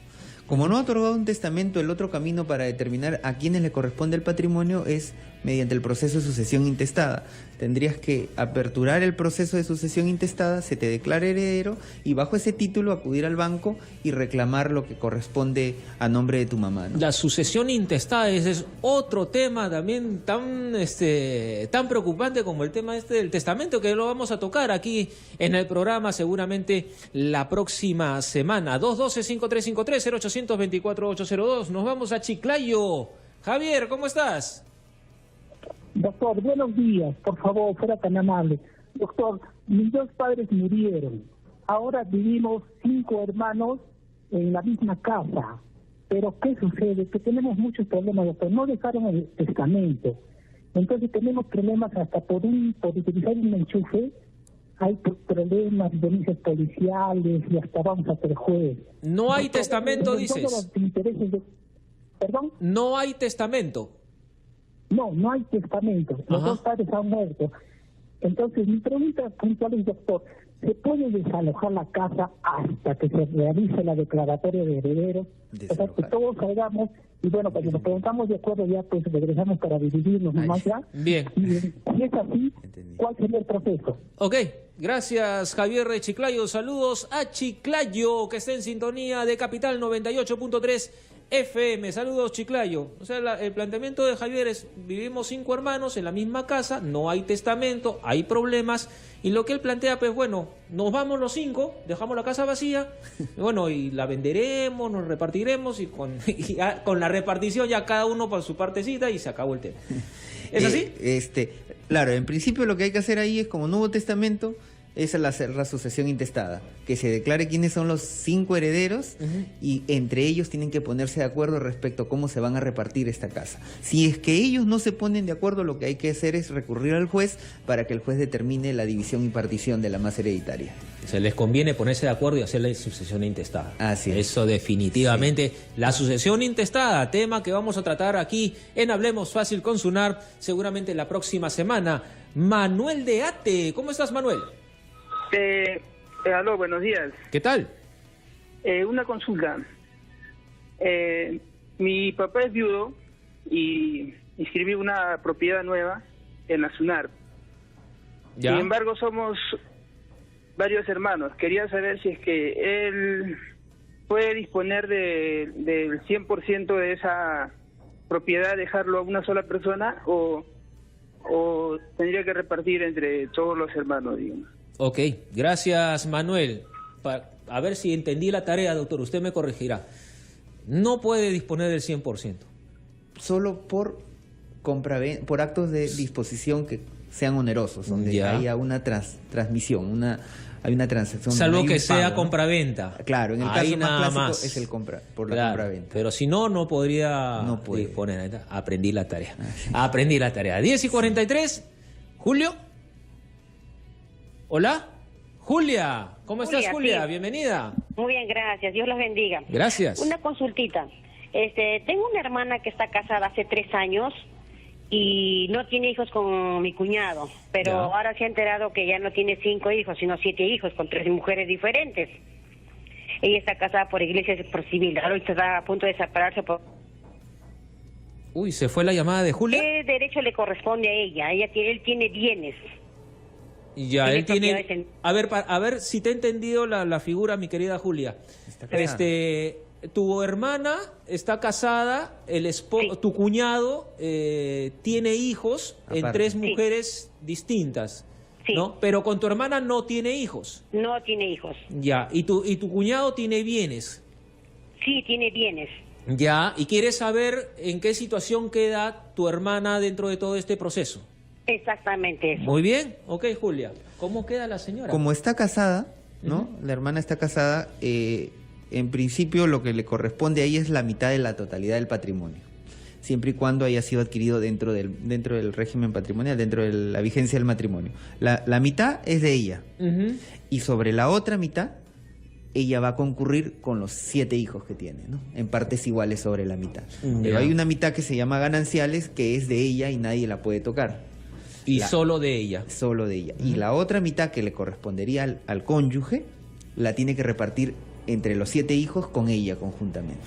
S4: Como no ha otorgado un testamento, el otro camino para determinar a quiénes le corresponde el patrimonio es mediante el proceso de sucesión intestada. Tendrías que aperturar el proceso de sucesión intestada, se te declara heredero y bajo ese título acudir al banco y reclamar lo que corresponde a nombre de tu mamá, ¿no?
S3: La sucesión intestada es otro tema también tan preocupante como el tema del testamento, que lo vamos a tocar aquí en el programa seguramente la próxima semana. 212-5353-0824-802. Nos vamos a Chiclayo. Javier, ¿cómo estás?
S14: Doctor, buenos días, por favor, fuera tan amable. Doctor, mis 2 padres murieron. Ahora vivimos 5 hermanos en la misma casa. Pero ¿qué sucede? Que tenemos muchos problemas, doctor. No dejaron el testamento. Entonces tenemos problemas hasta por utilizar un enchufe. Hay problemas, denuncias policiales y hasta vamos a ser juez.
S3: No hay testamento, dices.
S14: ¿Perdón?
S3: No hay testamento.
S14: No hay testamento. Los 2 padres han muerto. Entonces, mi pregunta puntual es, doctor, se puede desalojar la casa hasta que se realice la declaratoria de herederos, o sea, que todos salgamos, y bueno, cuando nos preguntamos de acuerdo ya, pues regresamos para dividirnos nomás ya.
S3: Bien.
S14: Y si es así, ¿cuál sería el proceso?
S3: Ok, gracias Javier de Chiclayo, saludos a Chiclayo, que está en sintonía de Capital 98.3 FM, saludos Chiclayo. O sea, el planteamiento de Javier es, vivimos 5 hermanos en la misma casa, no hay testamento, hay problemas, y lo que él plantea, pues bueno, nos vamos los 5, dejamos la casa vacía, y bueno, y la venderemos, nos repartiremos, y con la repartición ya cada uno por su partecita, y se acabó el tema. ¿Es así?
S4: Claro, en principio lo que hay que hacer ahí es, como no hubo testamento, es la sucesión intestada, que se declare quiénes son los 5 herederos y entre ellos tienen que ponerse de acuerdo respecto a cómo se van a repartir esta casa. Si es que ellos no se ponen de acuerdo, lo que hay que hacer es recurrir al juez para que el juez determine la división y partición de la masa hereditaria.
S3: Se les conviene ponerse de acuerdo y hacer la sucesión intestada.
S4: Así es.
S3: Eso definitivamente. Sí. La sucesión intestada, tema que vamos a tratar aquí en Hablemos Fácil con Sunar, seguramente la próxima semana. Manuel de Ate, ¿cómo estás, Manuel?
S15: Aló, buenos días.
S3: ¿Qué tal?
S15: Una consulta. Mi papá es viudo y inscribí una propiedad nueva en la SUNAR. ¿Ya? Sin embargo, somos varios hermanos. Quería saber si es que él puede disponer del 100% de esa propiedad, dejarlo a una sola persona, o tendría que repartir entre todos los hermanos, digamos.
S3: Ok, gracias Manuel. A ver si entendí la tarea, doctor, usted me corregirá. No puede disponer del 100%.
S4: Solo por actos de disposición que sean onerosos, donde haya una transmisión, hay una transacción.
S3: Salvo que sea compraventa.
S4: Claro, en el caso más clásico es el compraventa.
S3: Pero si no podría disponer. Aprendí la tarea. Aprendí la tarea. 10:43. Julio. Hola, Julia. ¿Cómo estás, Julia? Sí. Bienvenida.
S16: Muy bien, gracias. Dios los bendiga.
S3: Gracias.
S16: Una consultita. Tengo una hermana que está casada hace 3 años y no tiene hijos con mi cuñado, pero ahora se ha enterado que ya no tiene 5 hijos, sino 7 hijos con 3 mujeres diferentes. Ella está casada por iglesia y por civil. Ahora está a punto de separarse por...
S3: Uy, ¿se fue la llamada de Julia?
S16: ¿Qué derecho le corresponde a ella? Él tiene bienes.
S3: Ya, él tiene... A ver si te he entendido la figura, mi querida Julia. Tu hermana está casada, tu cuñado tiene hijos en 3 mujeres distintas, ¿no? Pero con tu hermana no tiene hijos.
S16: No tiene hijos.
S3: Ya, ¿y tu cuñado tiene bienes?
S16: Sí, tiene bienes.
S3: Ya, ¿y quieres saber en qué situación queda tu hermana dentro de todo este proceso?
S16: Exactamente eso.
S3: Muy bien, ok, Julia. ¿Cómo queda la señora?
S4: Como está casada, ¿no? La hermana está casada, en principio lo que le corresponde a ella es la mitad de la totalidad del patrimonio, siempre y cuando haya sido adquirido dentro del régimen patrimonial, dentro de la vigencia del matrimonio. La mitad es de ella, y sobre la otra mitad ella va a concurrir con los 7 hijos que tiene, ¿no? En partes iguales sobre la mitad. Pero hay una mitad que se llama gananciales, que es de ella y nadie la puede tocar.
S3: Y solo de ella.
S4: Solo de ella. Y la otra mitad que le correspondería al cónyuge, la tiene que repartir entre los 7 hijos con ella conjuntamente.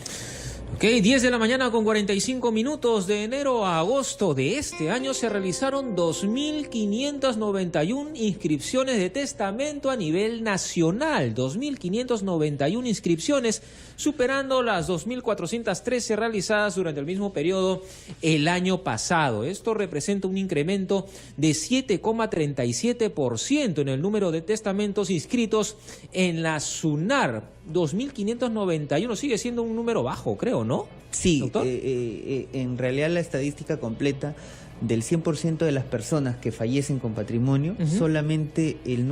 S3: Ok, 10 de la mañana con 45 minutos. De enero a agosto de este año se realizaron 2.591 inscripciones de testamento a nivel nacional. 2.591 inscripciones, superando las 2.413 realizadas durante el mismo periodo el año pasado. Esto representa un incremento de 7,37% en el número de testamentos inscritos en la SUNAR. 2.591 sigue siendo un número bajo, creo, ¿no?
S4: Sí, en realidad la estadística completa del 100% de las personas que fallecen con patrimonio, solamente el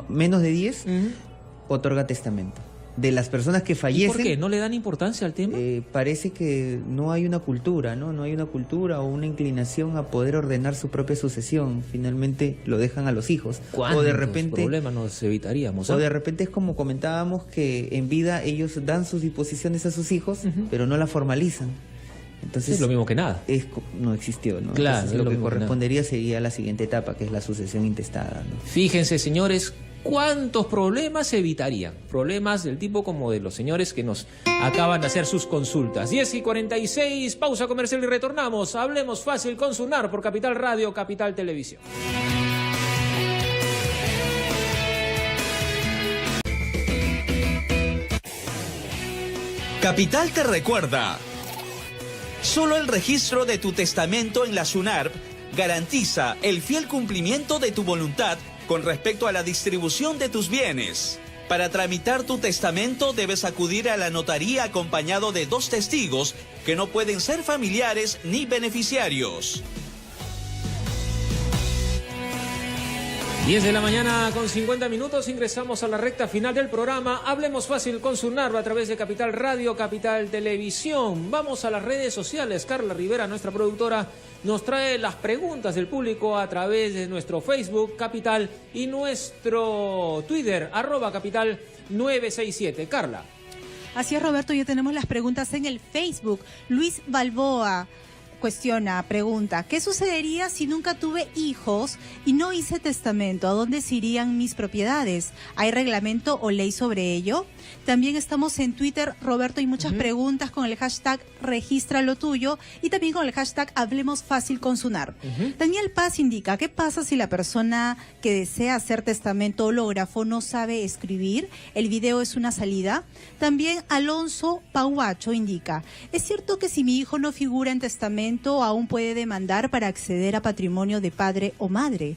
S4: menos de 10 otorga testamento. De las personas que fallecen...
S3: ¿Y por qué? ¿No le dan importancia al tema?
S4: Parece que no hay una cultura, ¿no? No hay una cultura o una inclinación a poder ordenar su propia sucesión. Finalmente lo dejan a los hijos.
S3: ¿Cuántos problemas nos evitaríamos?
S4: O de repente es como comentábamos, que en vida ellos dan sus disposiciones a sus hijos, pero no la formalizan. Entonces,
S3: es lo mismo que nada.
S4: No existió, ¿no?
S3: Claro.
S4: Entonces, lo que correspondería sería la siguiente etapa, que es la sucesión intestada, ¿no?
S3: Fíjense, señores, cuántos problemas se evitarían. Problemas del tipo como de los señores que nos acaban de hacer sus consultas. 10:46, pausa comercial y retornamos. Hablemos fácil con Sunar por Capital Radio, Capital Televisión.
S10: Capital te recuerda. Solo el registro de tu testamento en la SUNARP garantiza el fiel cumplimiento de tu voluntad con respecto a la distribución de tus bienes. Para tramitar tu testamento debes acudir a la notaría acompañado de 2 testigos que no pueden ser familiares ni beneficiarios.
S3: 10 de la mañana con 50 minutos, ingresamos a la recta final del programa. Hablemos fácil con Sunar a través de Capital Radio, Capital Televisión. Vamos a las redes sociales. Carla Rivera, nuestra productora, nos trae las preguntas del público a través de nuestro Facebook, Capital, y nuestro Twitter, @Capital 967. Carla.
S17: Así es, Roberto, ya tenemos las preguntas en el Facebook. Luis Balboa pregunta, ¿qué sucedería si nunca tuve hijos y no hice testamento? ¿A dónde se irían mis propiedades? ¿Hay reglamento o ley sobre ello? También estamos en Twitter, Roberto, hay muchas preguntas con el hashtag Registra lo tuyo y también con el hashtag Hablemos Fácil con Sunar. Daniel Paz indica, ¿qué pasa si la persona que desea hacer testamento hológrafo no sabe escribir? ¿El video es una salida? También Alonso Pauacho indica, ¿es cierto que si mi hijo no figura en testamento aún puede demandar para acceder a patrimonio de padre o madre?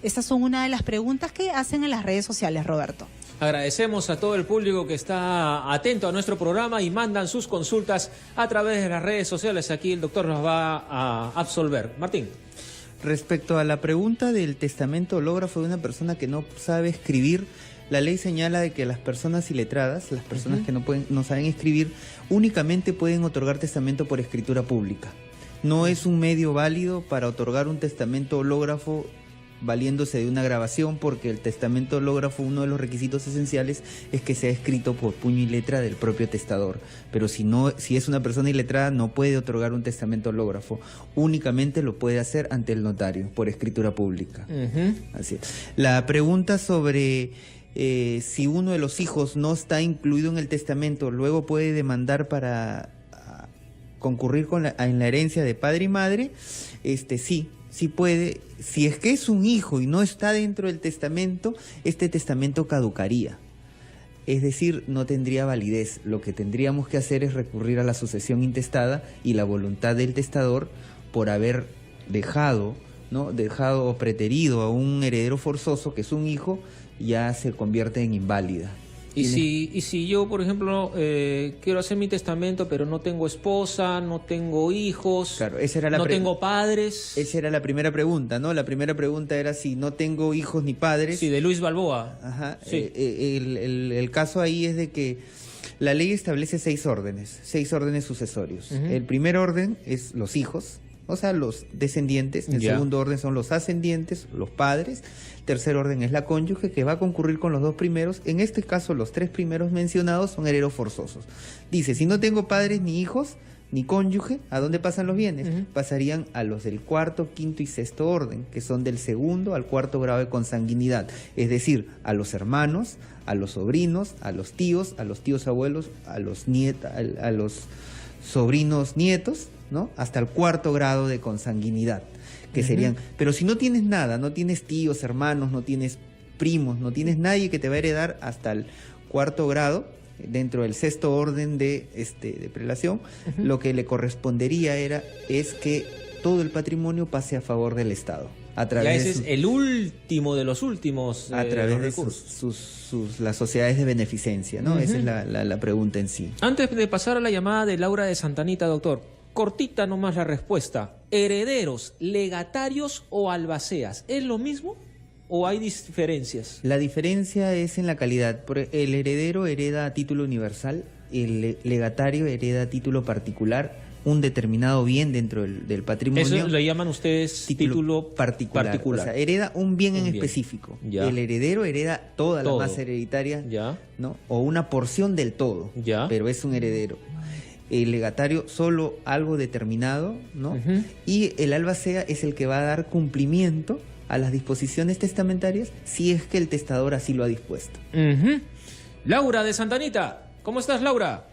S17: Estas son una de las preguntas que hacen en las redes sociales, Roberto.
S3: Agradecemos a todo el público que está atento a nuestro programa y mandan sus consultas a través de las redes sociales. Aquí el doctor nos va a absolver. Martín.
S4: Respecto a la pregunta del testamento hológrafo de una persona que no sabe escribir, la ley señala de que las personas iletradas, las personas que no saben escribir, únicamente pueden otorgar testamento por escritura pública. No es un medio válido para otorgar un testamento hológrafo valiéndose de una grabación, porque el testamento hológrafo, uno de los requisitos esenciales es que sea escrito por puño y letra del propio testador. Pero si es una persona iletrada, no puede otorgar un testamento hológrafo. Únicamente lo puede hacer ante el notario, por escritura pública. Así es. La pregunta sobre si uno de los hijos no está incluido en el testamento, luego puede demandar para concurrir en la herencia de padre y madre, sí puede. Si es que es un hijo y no está dentro del testamento, este testamento caducaría. Es decir, no tendría validez. Lo que tendríamos que hacer es recurrir a la sucesión intestada y la voluntad del testador por haber dejado o preterido a un heredero forzoso, que es un hijo, ya se convierte en inválida.
S3: Y si yo, por ejemplo, quiero hacer mi testamento, pero no tengo esposa, no tengo hijos,
S4: claro,
S3: no tengo padres.
S4: Esa era la primera pregunta, ¿no? La primera pregunta era si no tengo hijos ni padres.
S3: Sí, de Luis Balboa.
S4: Ajá.
S3: Sí.
S4: El caso ahí es de que la ley establece 6 órdenes sucesorios. El primer orden es los hijos, o sea, los descendientes. El segundo orden son los ascendientes, los padres. Tercer orden es la cónyuge, que va a concurrir con los 2 primeros. En este caso, los 3 primeros mencionados son herederos forzosos. Dice, si no tengo padres ni hijos, ni cónyuge, ¿a dónde pasan los bienes? Pasarían a los del 4º, 5º y 6º orden, que son del 2º al 4º grado de consanguinidad. Es decir, a los hermanos, a los sobrinos, a los tíos abuelos, a los sobrinos nietos, ¿no? Hasta el 4º grado de consanguinidad, que serían. Pero si no tienes nada, no tienes tíos, hermanos, no tienes primos, no tienes nadie que te va a heredar hasta el 4º grado, dentro del 6º orden de prelación, lo que le correspondería es que todo el patrimonio pase a favor del Estado.
S3: Ese es el último de los últimos
S4: a través de las sociedades de beneficencia, ¿no? Esa es la pregunta en sí.
S3: Antes de pasar a la llamada de Laura de Santanita, doctor, cortita nomás la respuesta. ¿Herederos, legatarios o albaceas? ¿Es lo mismo o hay diferencias?
S4: La diferencia es en la calidad. El heredero hereda a título universal, el legatario hereda a título particular un determinado bien dentro del patrimonio.
S3: Eso le llaman ustedes título particular.
S4: O sea, hereda un bien en específico. El heredero hereda toda la masa hereditaria, ¿no? O una porción del todo, pero es un heredero. el legatario solo algo determinado, ¿no? Y el albacea es el que va a dar cumplimiento a las disposiciones testamentarias si es que el testador así lo ha dispuesto.
S3: Laura de Santa Anita, ¿cómo estás, Laura?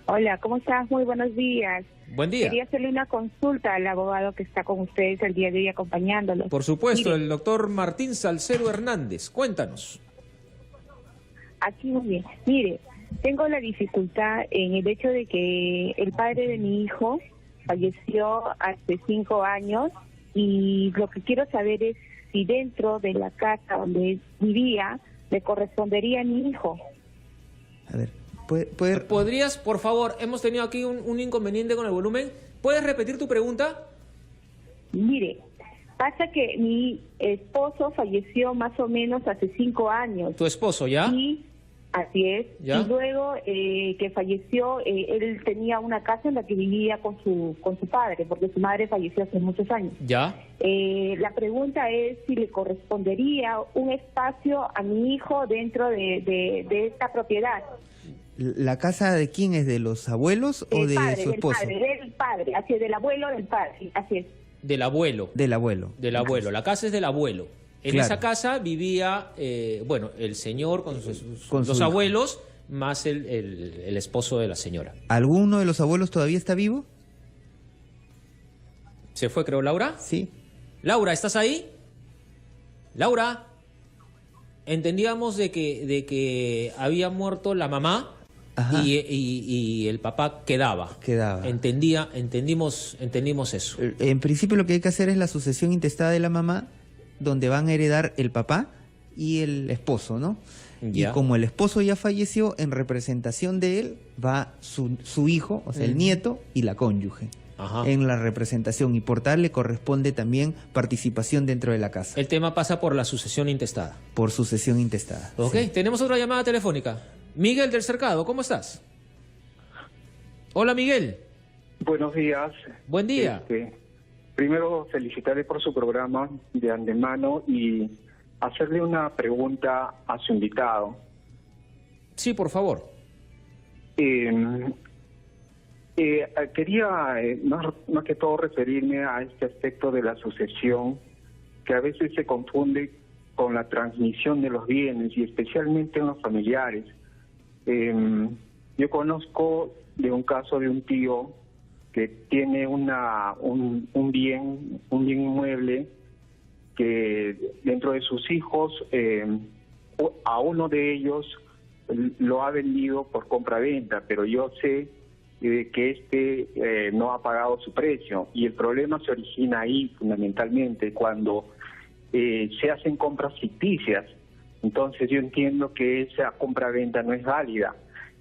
S18: Hola, ¿cómo estás? Muy buenos días.
S3: Buen día.
S18: Quería hacerle una consulta al abogado que está con ustedes el día de hoy acompañándolos.
S3: Por supuesto,
S18: Mire,
S3: el doctor Martín Salcero Hernández. Cuéntanos.
S18: Aquí muy bien. Mire, tengo la dificultad en el hecho de que el padre de mi hijo falleció hace 5 años y lo que quiero saber es si dentro de la casa donde vivía le correspondería a mi hijo.
S4: A ver,
S3: ¿podrías, por favor, hemos tenido aquí un inconveniente con el volumen, ¿puedes repetir tu pregunta?
S18: Mire, pasa que mi esposo falleció más o menos hace 5 años.
S3: ¿Tu esposo ya?
S18: Y así es.
S3: ¿Ya?
S18: Y luego que falleció, él tenía una casa en la que vivía con su padre, porque su madre falleció hace muchos años.
S3: ¿Ya?
S18: La pregunta es si le correspondería un espacio a mi hijo dentro de esta propiedad.
S4: ¿La casa de quién es? ¿De los abuelos o de su esposo?
S18: Del padre, así es, del abuelo del padre, así es.
S3: Del abuelo.
S4: Del abuelo.
S3: Del abuelo. La casa es del abuelo. En
S4: Claro.
S3: esa casa vivía, el señor con los
S4: su
S3: abuelos, más el esposo de la señora.
S4: ¿Alguno de los abuelos todavía está vivo?
S3: ¿Se fue, creo, Laura?
S4: Sí.
S3: Laura, ¿estás ahí? Laura, entendíamos de que había muerto la mamá y el papá quedaba. Entendimos eso.
S4: En principio lo que hay que hacer es la sucesión intestada de la mamá, donde van a heredar el papá y el esposo, ¿no?
S3: Ya.
S4: Y como el esposo ya falleció, en representación de él va su hijo, o sea, el nieto y la cónyuge. En la representación, y por tal le corresponde también participación dentro de la casa.
S3: El tema pasa por la sucesión intestada.
S4: Por sucesión intestada.
S3: Ok,
S4: sí.
S3: Tenemos otra llamada telefónica. Miguel del Cercado, ¿cómo estás? Hola, Miguel.
S19: Buenos días.
S3: Buen día.
S19: Primero, felicitarle por su programa de antemano y hacerle una pregunta a su invitado.
S3: Sí, por favor.
S19: Quería más que todo referirme a este aspecto de la sucesión, que a veces se confunde con la transmisión de los bienes y especialmente en los familiares. Yo conozco de un caso de un tío que tiene un bien inmueble que dentro de sus hijos, a uno de ellos lo ha vendido por compra-venta, pero yo sé que no ha pagado su precio, y el problema se origina ahí fundamentalmente cuando se hacen compras ficticias. Entonces yo entiendo que esa compra-venta no es válida.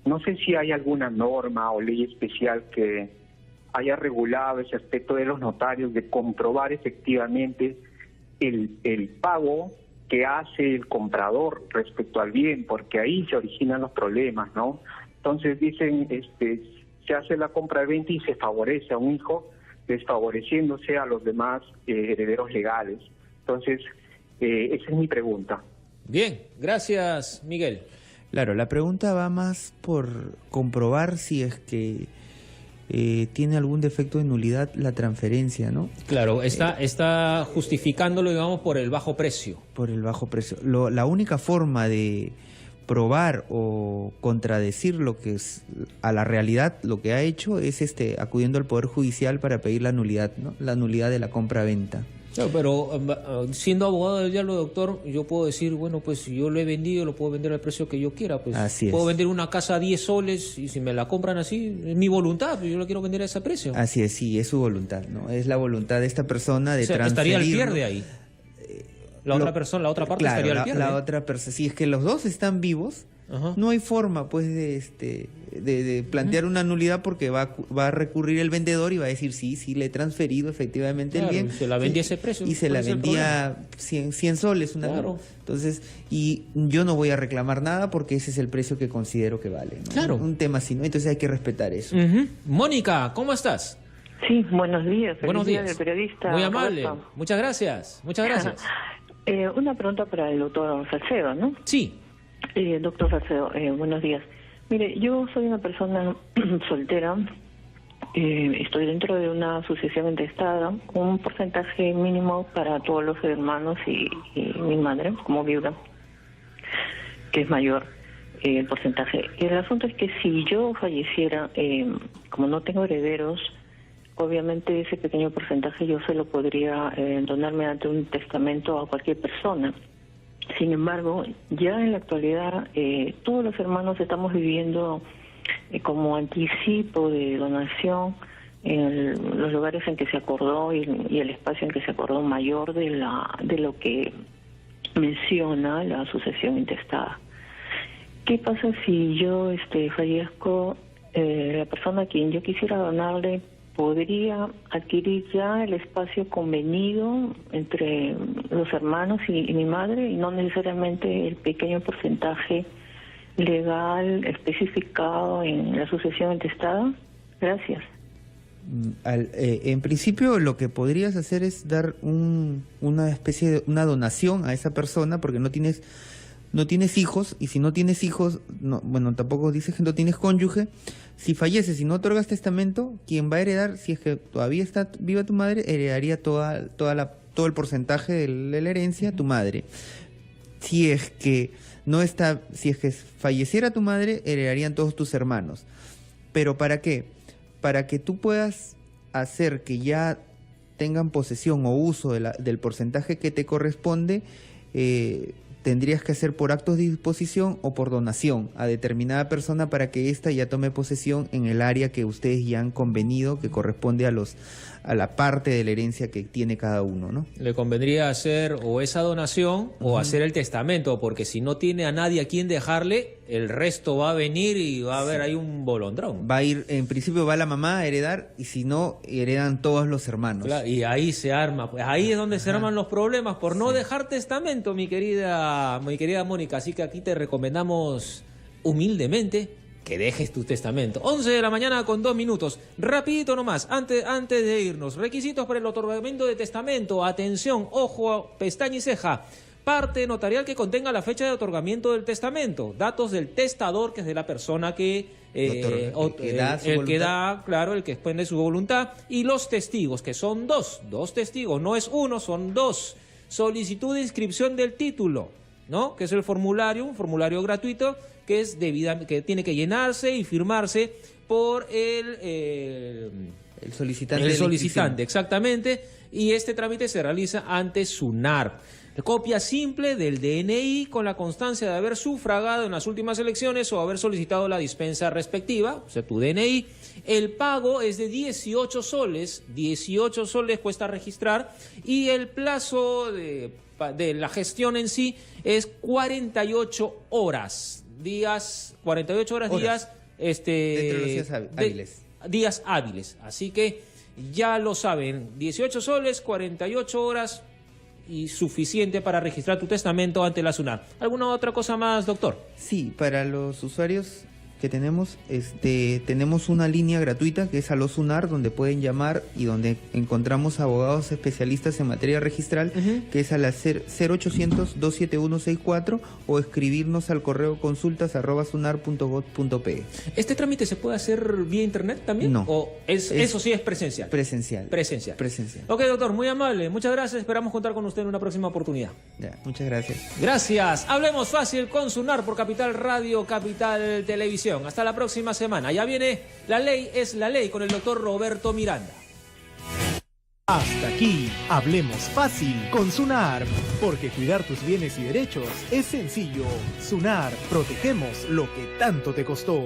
S19: No sé si hay alguna norma o ley especial que haya regulado ese aspecto de los notarios de comprobar efectivamente el pago que hace el comprador respecto al bien, porque ahí se originan los problemas, ¿no? Entonces dicen, se hace la compra-venta y se favorece a un hijo, desfavoreciéndose a los demás herederos legales. Entonces, esa es mi pregunta.
S3: Bien, gracias, Miguel.
S4: Claro, la pregunta va más por comprobar si es que tiene algún defecto de nulidad la transferencia, ¿no?
S3: Claro, está justificándolo, digamos, por el bajo precio.
S4: Por el bajo precio. La única forma de probar o contradecir lo que es a la realidad lo que ha hecho es acudiendo al Poder Judicial para pedir la nulidad, ¿no? La nulidad de la compra-venta.
S3: Claro, pero siendo abogado del diablo, doctor, yo puedo decir, bueno, pues si yo lo he vendido, lo puedo vender al precio que yo quiera. Pues
S4: así
S3: puedo
S4: es.
S3: vender una casa a 10 soles y si me la compran así, es mi voluntad, pues yo la quiero vender a ese precio.
S4: Así es, sí, es su voluntad, ¿no? Es la voluntad de esta persona de transferir.
S3: Estaría al pierde ahí. La otra parte
S4: claro,
S3: estaría al pierde.
S4: La otra persona, si es que los dos están vivos, no hay forma pues de plantear una nulidad, porque va a recurrir el vendedor y va a decir sí, le he transferido efectivamente el bien.
S3: Se la vendía a ese precio.
S4: Y se la vendía 100 soles. Entonces, y yo no voy a reclamar nada porque ese es el precio que considero que vale, ¿no?
S3: Claro.
S4: Un tema así, ¿no? Entonces hay que respetar eso.
S3: Mónica, ¿cómo estás?
S20: Sí, buenos días.
S3: Buenos días.
S20: Del periodista.
S3: Muy amable. Muchas gracias.
S20: Una pregunta para el doctor Salcedo, ¿no?
S3: Sí.
S20: Doctor Salcedo, buenos días.
S18: Mire, yo soy una persona soltera. Estoy dentro de una sucesión intestada, un porcentaje mínimo para todos los hermanos y mi madre, como viuda, que es mayor el porcentaje. El asunto es que si yo falleciera, como no tengo herederos, obviamente ese pequeño porcentaje yo se lo podría donar mediante un testamento a cualquier persona. Sin embargo, ya en la actualidad todos los hermanos estamos viviendo como anticipo de donación en los lugares en que se acordó y el espacio en que se acordó mayor de lo que menciona la sucesión intestada. ¿Qué pasa si yo fallezco? La persona a quien yo quisiera donarle podría adquirir ya el espacio convenido entre los hermanos y mi madre, y no necesariamente el pequeño porcentaje legal especificado en la sucesión intestada. Gracias.
S4: En principio lo que podrías hacer es dar una especie de una donación a esa persona, porque no tienes hijos, y si no tienes hijos, tampoco dices que no tienes cónyuge. Si falleces y no otorgas testamento, quien va a heredar, si es que todavía está viva tu madre, heredaría todo el porcentaje de la herencia tu madre. Si es que falleciera tu madre, heredarían todos tus hermanos. ¿Pero para qué? Para que tú puedas hacer que ya tengan posesión o uso del porcentaje que te corresponde, tendrías que hacer por actos de disposición o por donación a determinada persona para que ésta ya tome posesión en el área que ustedes ya han convenido, que corresponde a la parte de la herencia que tiene cada uno, ¿no?
S3: Le convendría hacer o esa donación o hacer el testamento, porque si no tiene a nadie a quien dejarle, el resto va a venir y va a haber ahí un bolondrón.
S4: En principio va la mamá a heredar, y si no, heredan todos los hermanos.
S3: Claro, y ahí se arma, pues ahí es donde se arman los problemas por no dejar testamento, mi querida Mónica. Así que aquí te recomendamos humildemente que dejes tu testamento. 11 de la mañana con 2 minutos. Rapidito nomás, antes de irnos. Requisitos para el otorgamiento de testamento. Atención, ojo, pestaña y ceja. Parte notarial que contenga la fecha de otorgamiento del testamento. Datos del testador, que es de la persona que el que expende su voluntad. Y los testigos, que son dos testigos, no es uno, son dos. Solicitud de inscripción del título, ¿no? Que es un formulario gratuito, que es que tiene que llenarse y firmarse por el solicitante. El solicitante, exactamente. Y este trámite se realiza ante SUNAR. Copia simple del DNI con la constancia de haber sufragado en las últimas elecciones o haber solicitado la dispensa respectiva, o sea, tu DNI. El pago es de 18 soles. 18 soles cuesta registrar, y el plazo de la gestión en sí es 48 horas. Días. Dentro de los días hábiles. Días hábiles. Así que ya lo saben, 18 soles, 48 horas y suficiente para registrar tu testamento ante la SUNAR. ¿Alguna otra cosa más, doctor?
S4: Sí, para los usuarios que tenemos una línea gratuita que es Aló SUNAR, donde pueden llamar y donde encontramos abogados especialistas en materia registral, que es a la 0800-271-64, o escribirnos al correo consultas@sunar.gov.pe.
S3: ¿Este trámite se puede hacer vía internet también?
S4: No.
S3: ¿O eso sí es presencial?
S4: Presencial.
S3: Ok, doctor, muy amable. Muchas gracias. Esperamos contar con usted en una próxima oportunidad.
S4: Ya, muchas gracias.
S3: Gracias. Hablemos fácil con SUNAR por Capital Radio, Capital Televisión. Hasta la próxima semana. Ya viene La Ley es la Ley con el doctor Roberto Miranda.
S2: Hasta aquí, Hablemos Fácil con SUNAR, porque cuidar tus bienes y derechos es sencillo. SUNAR, protegemos lo que tanto te costó.